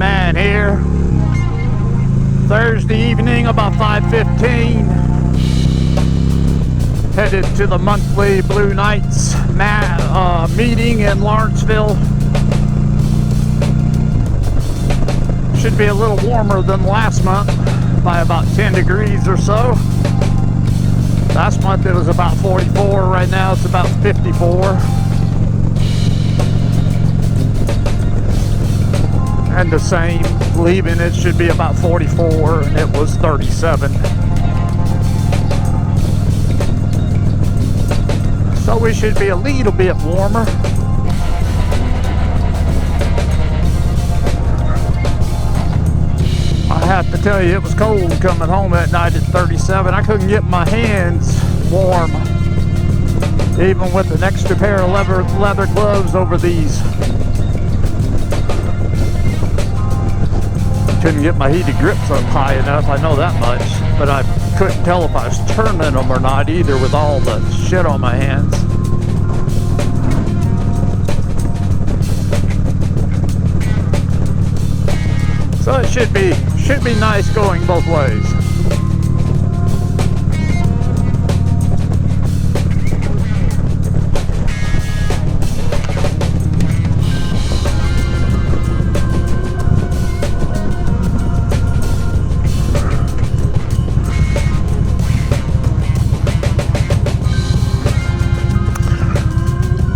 Man here. Thursday evening about 5:15. Headed to the monthly Blue Nights meeting in Lawrenceville. Should be a little warmer than last month by about 10 degrees or so. Last month it was about 44. Right now it's about 54. And the same, leaving it should be about 44, and it was 37. So we should be a little bit warmer. I have to tell you, it was cold coming home that night at 37. I couldn't get my hands warm, even with an extra pair of leather gloves over these. Couldn't get my heated grips up high enough, I know that much, but I couldn't tell if I was turning them or not either with all the shit on my hands. So it should be nice going both ways.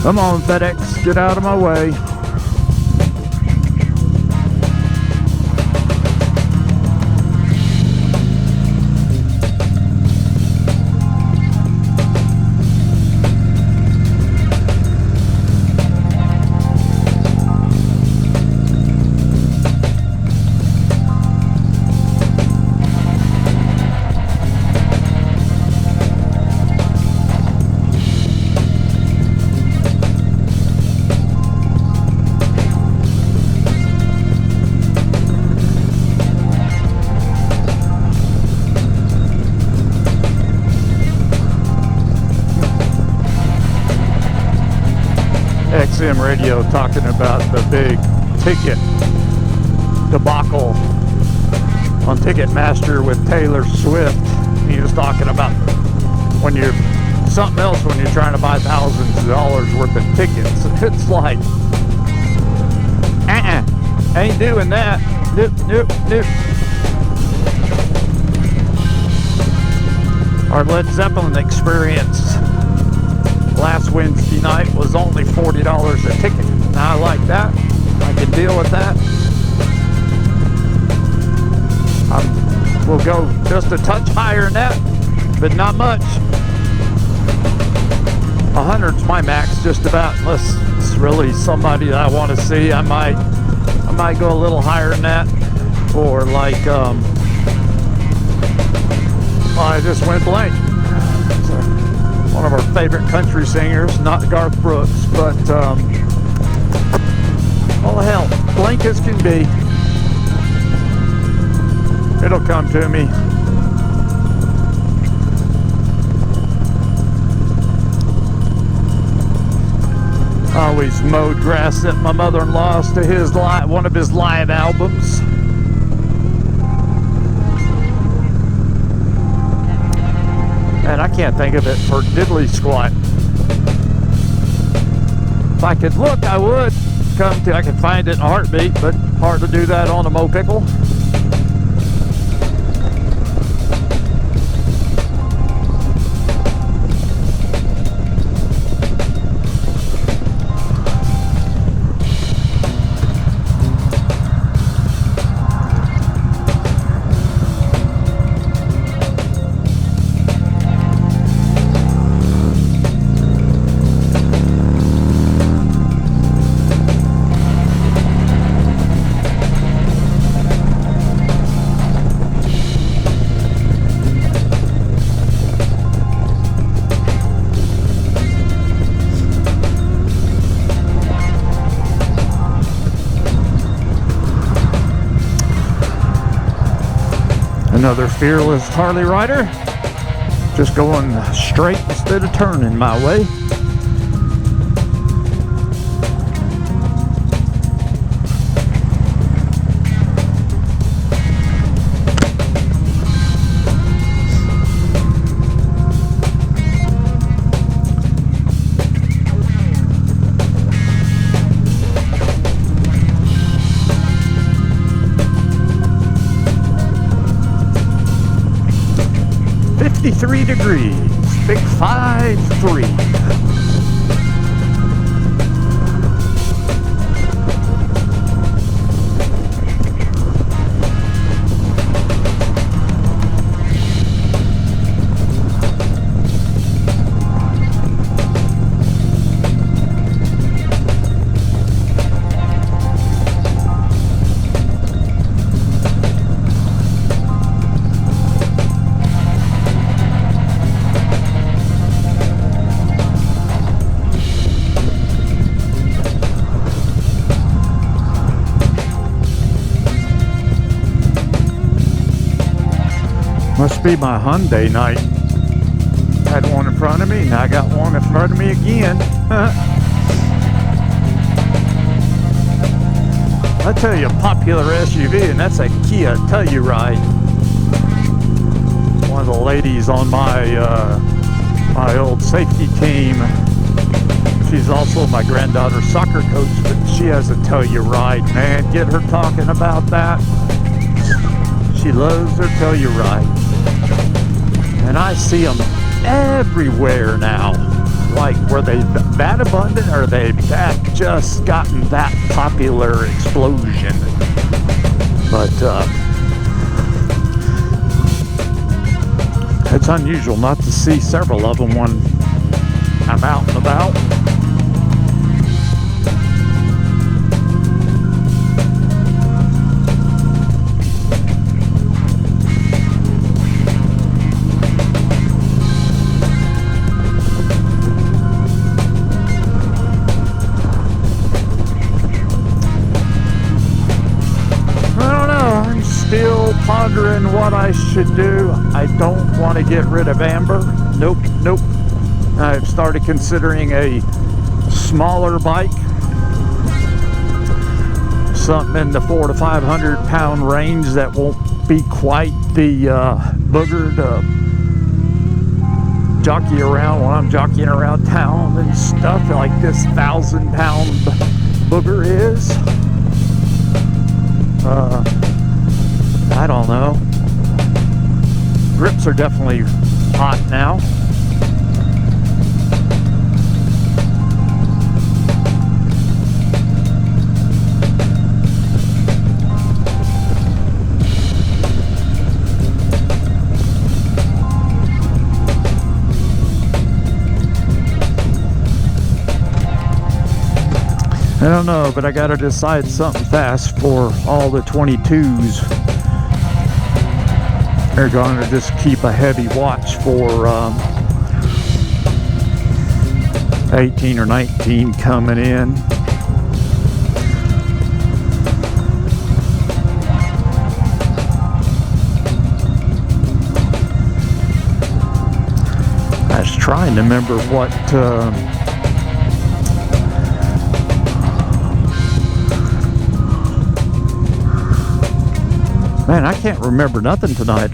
Come on, FedEx, get out of my way. XM radio talking about the big ticket debacle on Ticketmaster with Taylor Swift. He was talking about when you're something else when you're trying to buy thousands of dollars worth of tickets. It's like, ain't doing that. Nope. Our Led Zeppelin experience last Wednesday night was only $40 a ticket. Now I like that. I can deal with that. We'll go just a touch higher than that, but not much. 100's my max, just about, unless it's really somebody that I want to see. I might go a little higher than that, or like I just went blank. One of our favorite country singers, not Garth Brooks, but oh hell, blank as can be. It'll come to me. I always mowed grass at my mother-in-law's to his one of his live albums. And I can't think of it for diddly squat. If I could look, I would. I could find it in a heartbeat, but hard to do that on a Mo Pickle. Another fearless Harley rider, just going straight instead of turning my way. 53 degrees. Big 5-3. Must be my Hyundai night. Had one in front of me, and I got one in front of me again. I tell you, a popular SUV, and that's a Kia Telluride. One of the ladies on my my old safety team. She's also my granddaughter's soccer coach, but she has a Telluride. Man, get her talking about that. She loves her Telluride. And I see them everywhere now. Like, were they that abundant, or they that just gotten that popular explosion? But it's unusual not to see several of them when I'm out and about. Still pondering what I should do. I don't want to get rid of Amber. Nope. I've started considering a smaller bike. Something in the 400 to 500 pound range that won't be quite the booger to jockey around when I'm jockeying around town and stuff like this 1,000-pound booger is. I don't know. Grips are definitely hot now. I don't know, but I gotta decide something fast for all the 22s. They're going to just keep a heavy watch for 18 or 19 coming in. I was trying to remember what man, I can't remember nothing tonight.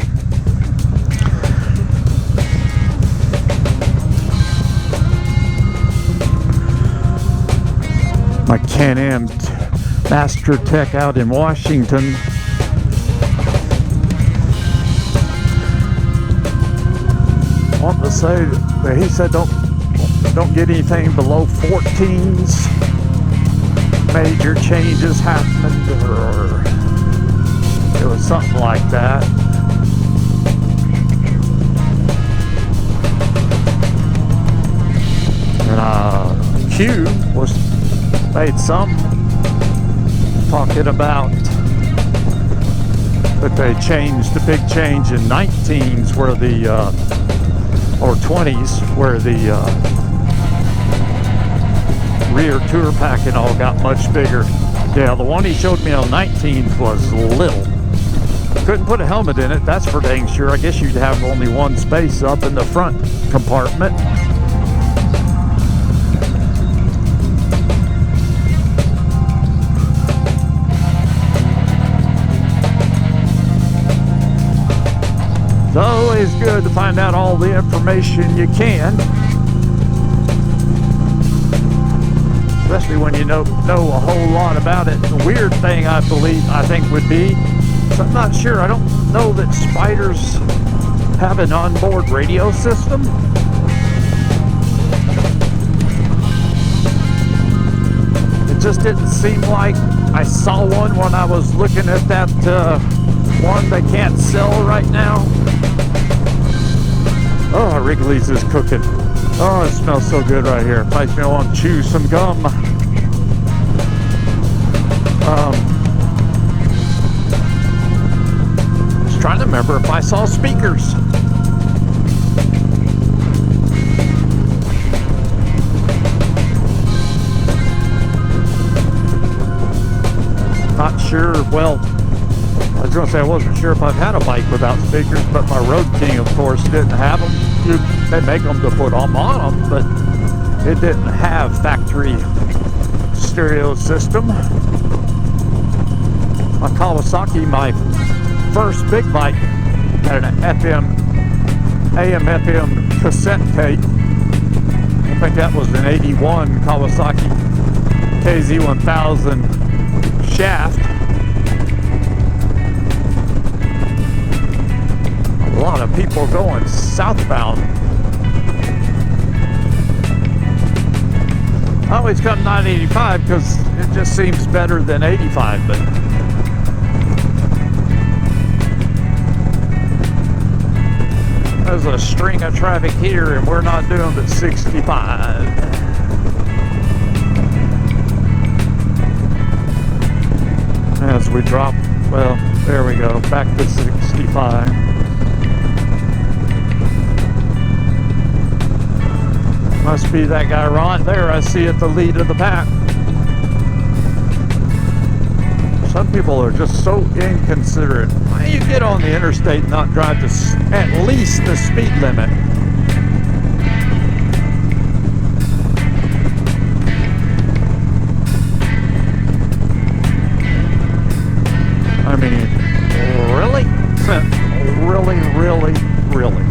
My Can-Am Master Tech out in Washington. I want to say that he said don't get anything below 14s. Major changes happened, or it was something like that. And Q was made some talking about that they changed the big change in 19s where the or 20s where the rear tour packing all got much bigger. Yeah, the one he showed me on 19s was little. Couldn't put a helmet in it, that's for dang sure. I guess you'd have only one space up in the front compartment. It's always good to find out all the information you can, especially when you know a whole lot about it. The weird thing I think would be, so I'm not sure, I don't know that spiders have an onboard radio system? It just didn't seem like I saw one when I was looking at that one they can't sell right now. Oh, Wrigley's is cooking. Oh, it smells so good right here. Makes me want to chew some gum. Just trying to remember if I saw speakers. Not sure. Well, I was going to say I wasn't sure if I've had a bike without speakers, but my Road King, of course, didn't have them. They make them to put them on them, but it didn't have factory stereo system. My Kawasaki, my first big bike, had an AM/FM cassette tape. I think that was an 81 Kawasaki KZ1000 shaft. A lot of people going southbound. I always come 985 because it just seems better than 85, but there's a string of traffic here and we're not doing but 65. As we drop, well, there we go, back to 65. Must be that guy right there I see at the lead of the pack. Some people are just so inconsiderate. Why do you get on the interstate and not drive to at least the speed limit? I mean, really? Really, really, really?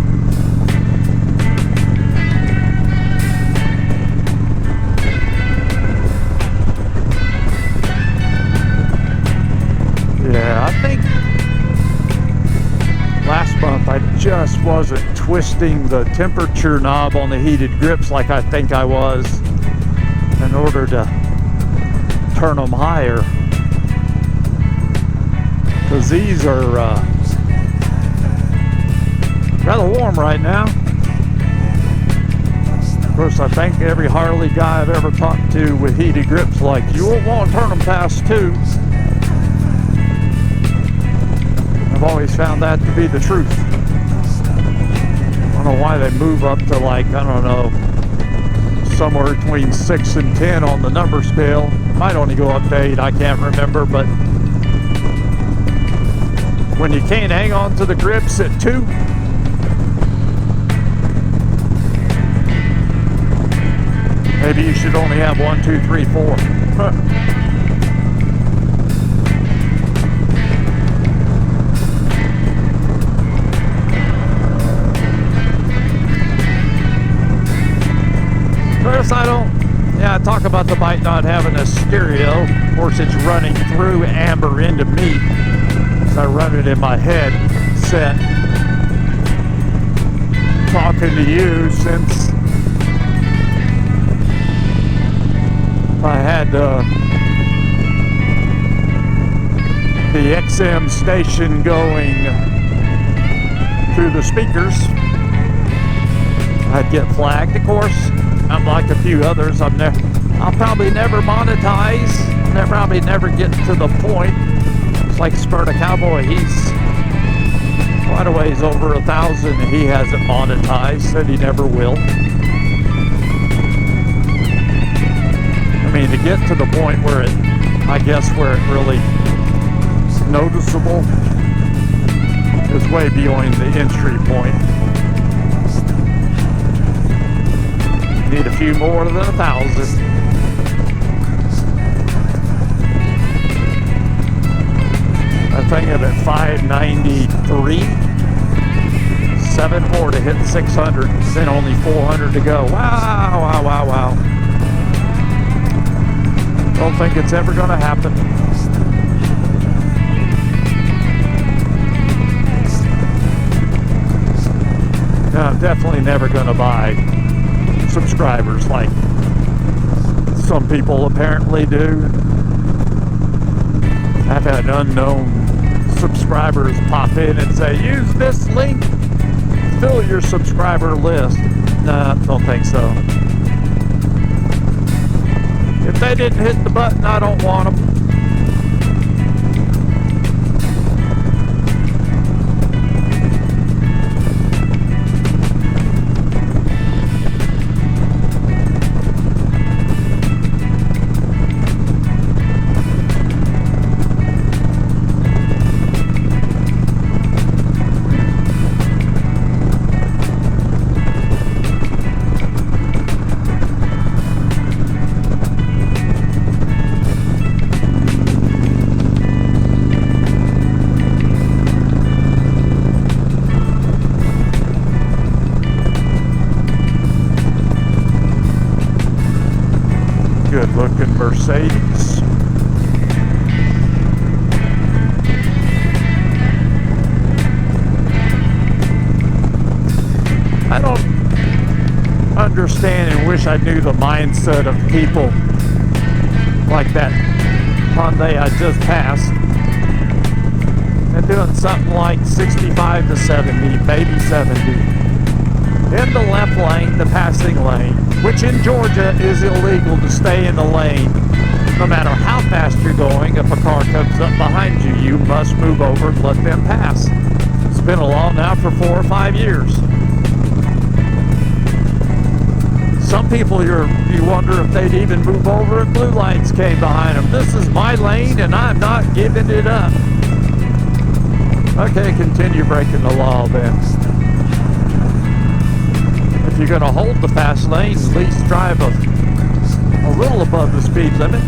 Yeah, I think last month I just wasn't twisting the temperature knob on the heated grips like I think I was in order to turn them higher. Because these are rather warm right now. Of course, I think every Harley guy I've ever talked to with heated grips like, you won't want to turn them past 2. I've always found that to be the truth. I don't know why they move up to like, I don't know, somewhere between 6 and 10 on the number scale. Might only go up to 8, I can't remember, but when you can't hang on to the grips at 2, maybe you should only have 1, 2, 3, 4. Chris, I talk about the bike not having a stereo. Of course, it's running through amber into me. So I run it in my head set. Talking to you since I had the XM station going through the speakers, I'd get flagged. Of course, I'm like a few others. I'll probably never monetize. I'll probably never get to the point. It's like Sparta Cowboy. He's quite a ways over 1,000 and he hasn't monetized. Said he never will. I mean, to get to the point where I guess where it really is noticeable is way beyond the entry point. Need a few more than 1,000. I think I'm at 593. 7 more to hit 600. Then only 400 to go. Wow, wow, wow, wow. Don't think it's ever going to happen. I'm definitely never going to buy subscribers like some people apparently do. I've had unknown subscribers pop in and say, use this link, fill your subscriber list. Nah, don't think so. If they didn't hit the button, I don't want them. Good-looking Mercedes. I don't understand and wish I knew the mindset of people like that Hyundai I just passed. And doing something like 65 to 70, maybe 70. In the left lane, the passing lane, which in Georgia is illegal to stay in the lane. No matter how fast you're going, if a car comes up behind you, you must move over and let them pass. It's been a law now for 4 or 5 years. Some people, you wonder if they'd even move over if blue lights came behind them. This is my lane and I'm not giving it up. Okay, continue breaking the law then. If you're going to hold the fast lane, at least drive a little above the speed limit.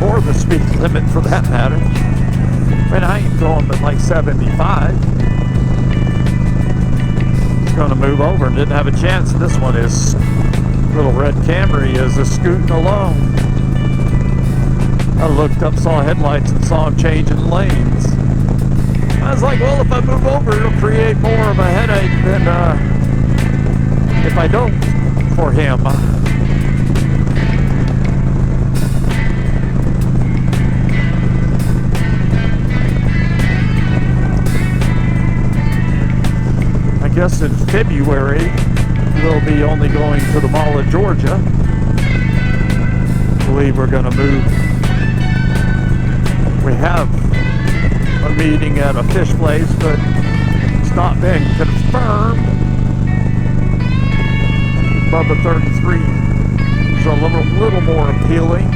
Or the speed limit for that matter. I mean, I ain't going but like 75. It's going to move over and didn't have a chance. This one is, little red Camry is a scooting along. I looked up, saw headlights and saw him changing lanes. I was like, well, if I move over, it'll create more of a headache than if I don't for him. I guess in February, we'll be only going to the Mall of Georgia. I believe we're going to move. We have a meeting at a fish place, but it's not been confirmed. Bubba 33 is a little more appealing.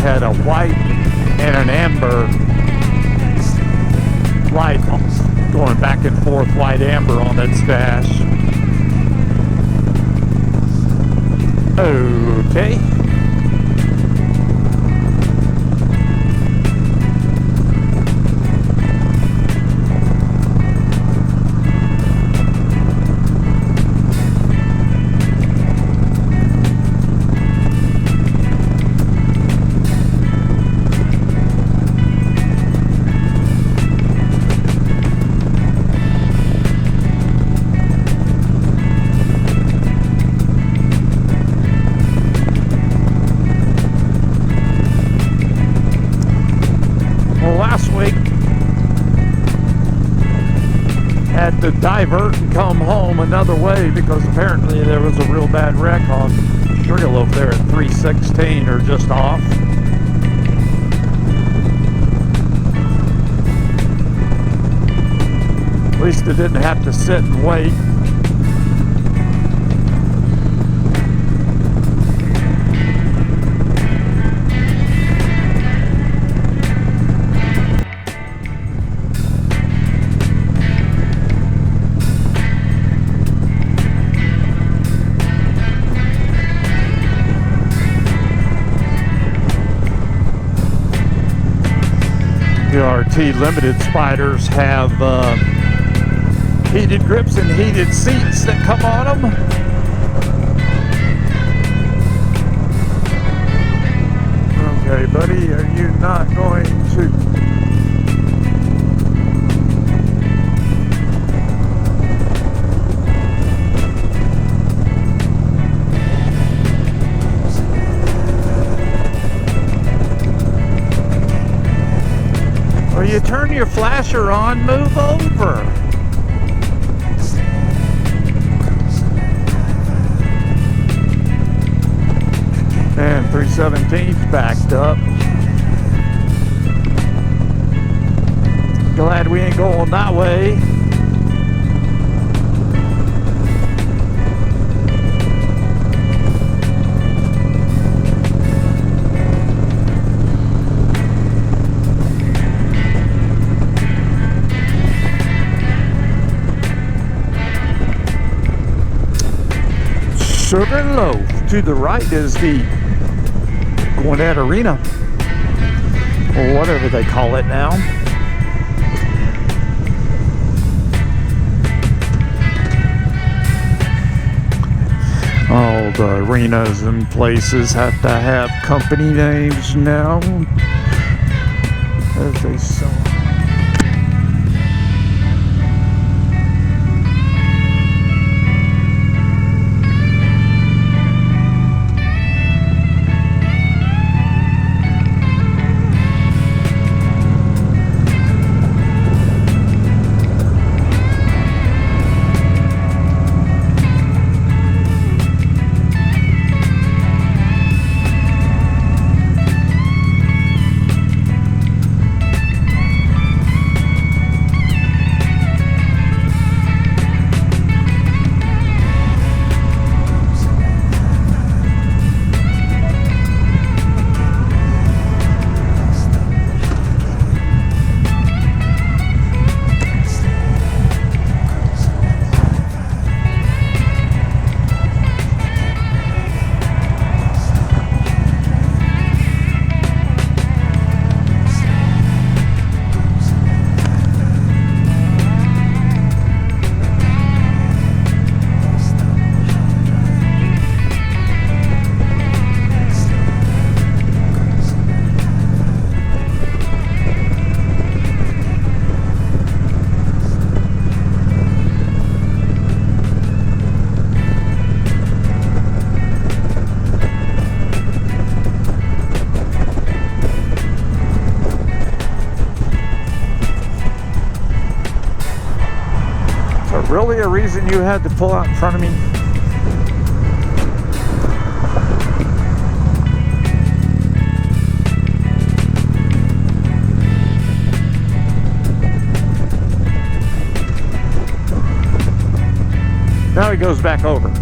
Had a white and an amber light going back and forth, white amber on its dash. Okay. had to divert and come home another way because apparently there was a real bad wreck on Sugarloaf there at 316 or just off. At least I didn't have to sit and wait. The RT Limited Spiders have heated grips and heated seats that come on them. Okay, buddy, are you not going to... Well, you turn your flasher on, move over. And 317's backed up. Glad we ain't going that way. Sugarloaf. To the right is the Gwinnett Arena, or whatever they call it now. All the arenas and places have to have company names now, as they sell. Really a reason you had to pull out in front of me? Now he goes back over.